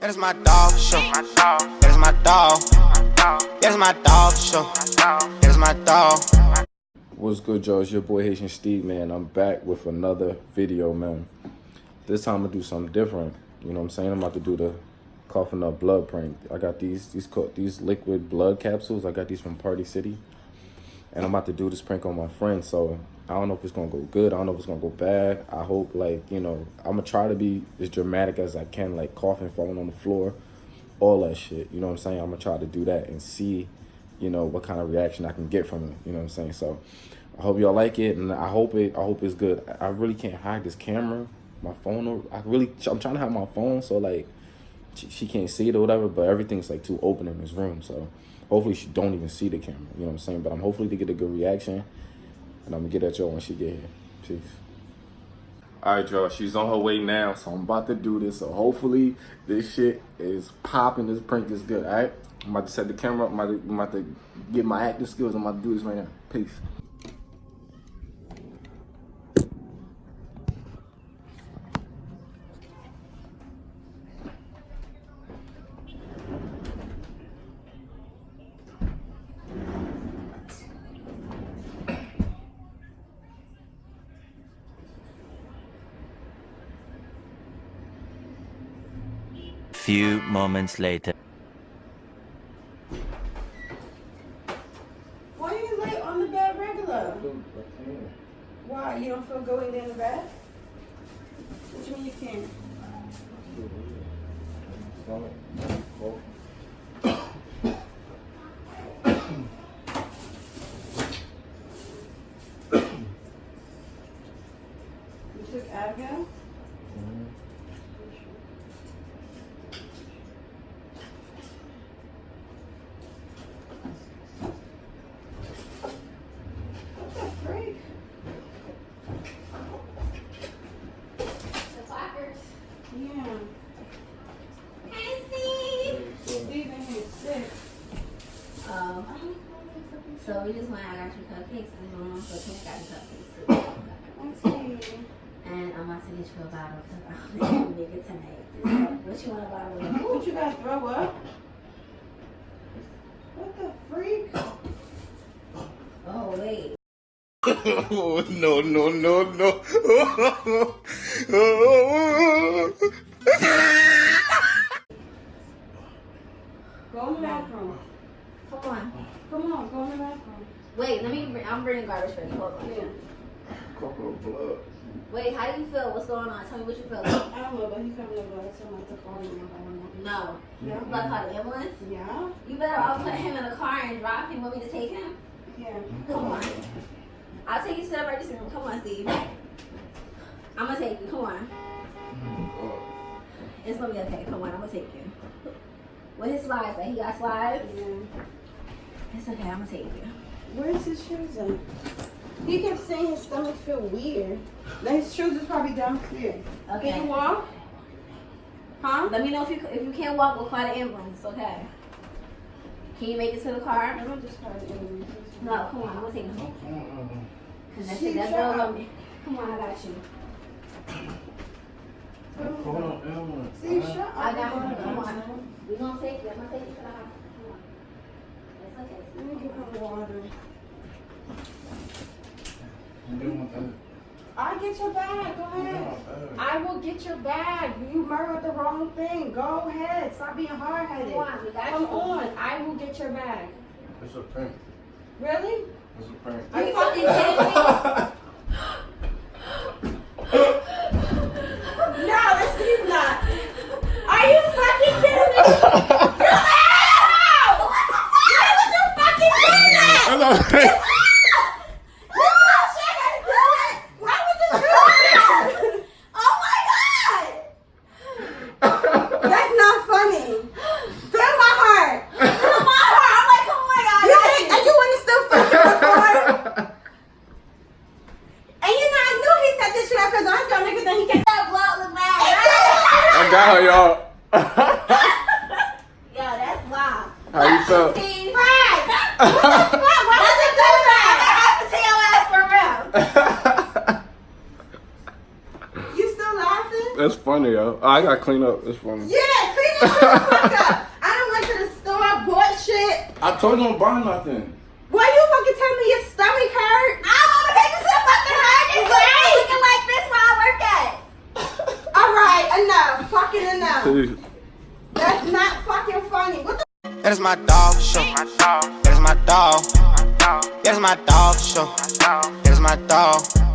That is my dog for sure. That is my dog. That is my dog for sure. That is my dog. What's good, y'all? It's your boy Haitian Steve, man. I'm back with another video, man. This time I'm gonna do something different. You know what I'm saying? I'm about to do the coughing up blood prank. I got these liquid blood capsules. I got these from Party City. And I'm about to do this prank on my friend. So I don't know if it's gonna go good. I don't know if it's gonna go bad. I hope, like, you know, I'm gonna try to be as dramatic as I can, like coughing, falling on the floor, all that shit. You know what I'm saying? I'm gonna try to do that and see, you know, what kind of reaction I can get from it. You know what I'm saying? So I hope y'all like it, and I hope it's good. I really can't hide this camera, my phone. I'm trying to hide my phone so like she can't see it or whatever, but everything's like too open in this room. So hopefully she don't even see the camera. You know what I'm saying? But I'm hopefully to get a good reaction, and I'm gonna get at y'all when she get here. Peace. All right, y'all. She's on her way now, so I'm about to do this. So hopefully this shit is popping. This prank is good. All right. I'm about to set the camera up. I'm about to get my acting skills. I'm about to do this right now. Peace. Few moments later. Why are you late on the bed regular? Why? You don't feel good when you're in the bed? What do you mean you can't? You took Advil? What the freak? The clappers. Yeah. Hey, Steve. Steve in here sick. So we just went. I got you cupcakes and mom so Kim got you cupcakes too. I see. And I'm about to get you a bottle because I'm make it tonight. What you want a bottle of? What you guys throw up? What the freak? Oh wait. Oh, no. Go in the bathroom. Come on. Come on, go in the bathroom. Wait, I'm bringing garbage for you. Hold on. Yeah. Couple of blood. Wait, how do you feel? What's going on? Tell me what you feel. I don't know, but he coming over. I told him to call me. No. Yeah. You about to call the ambulance? Yeah? You better all put him in a car and drop him. Want me to take him? Yeah. Come on. I'll take you to the emergency room. Come on, Steve. I'm gonna take you. Come on. It's gonna be okay. Come on, I'm gonna take you. With his slides, like he got slides. Yeah. It's okay. I'm gonna take you. Where's his shoes at? He kept saying his stomach feel weird. Now his shoes is probably downstairs. Okay. Can you walk? Huh? Let me know if you can't walk. We'll call the ambulance. Okay. Can you make it to the car? I'm gonna just call the ambulance. No. Come on. I'm gonna take you. Cause that Steve, shit, that shut girl up. gonna be. Come on, I got you. See, shut up. I got you. Come on. We gonna take you. I'm gonna take you to the hospital. Come on. It's okay. Let me give her water. I'll get your bag. Go ahead. I will get your bag. You murdered the wrong thing. Go ahead. Stop being hard-headed. Come on, we got Come you. on. I will get your bag. It's a prank. Really? It's a prank. Are you fucking kidding me? No, this is not. Are you fucking kidding me? You asshole! Why would you fucking do that? You bullshit! Why would you do that? Oh my god! That's not funny. Feel my heart. Feel my heart. I'm like, oh my god. And you want to still fucking record? And you know, I knew he said this shit up because I'm gonna nigga that he can't blow the bag. I got her, y'all. Yo, that's wild. How you feel? Steve. What the fuck? Why would you do that? What happened to your ass for real? You still laughing? That's funny, yo. Oh, I gotta clean up. It's funny. Yeah, clean fuck up. I don't went to the store, bought shit. I told you don't buy nothing. Why you fucking tell me your stomach hurt? I'm gonna take you to the fucking hurt. It's looking like this where I work at. Alright, enough. Fucking enough. That's not fucking funny. What the That is my dog for sure. That is my dog. That is my dog for sure. That is my dog.